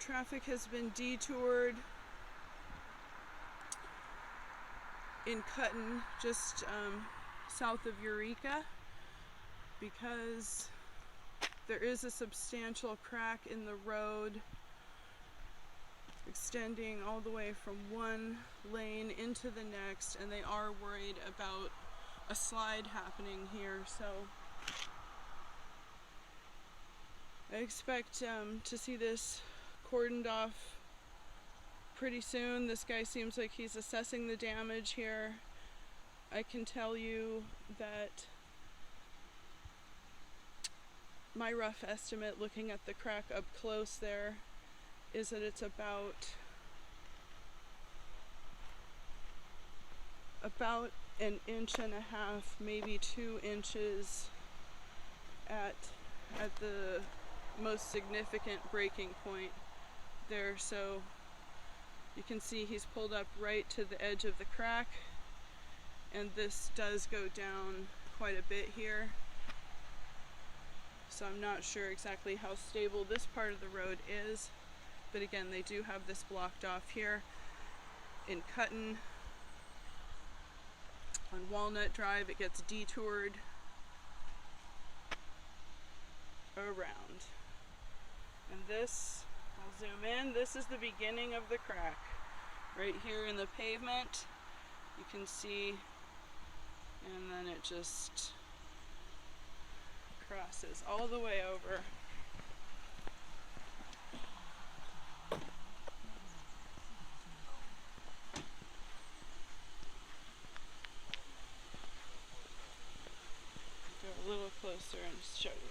Traffic has been detoured in Cutton, just south of Eureka, because there is a substantial crack in the road extending all the way from one lane into the next, and they are worried about a slide happening here, so I expect to see this cordoned off pretty soon. This guy seems like he's assessing the damage here. I can tell you that my rough estimate, looking at the crack up close there, is that it's about an inch and a half, maybe 2 inches at the most significant breaking point there. So you can see he's pulled up right to the edge of the crack, and this does go down quite a bit here. So I'm not sure exactly how stable this part of the road is, but again, they do have this blocked off here in Cutton. On Walnut Drive, it gets detoured around. And this, I'll zoom in, this is the beginning of the crack. Right here in the pavement, you can see, and then it just crosses all the way over. Go a little closer and show you.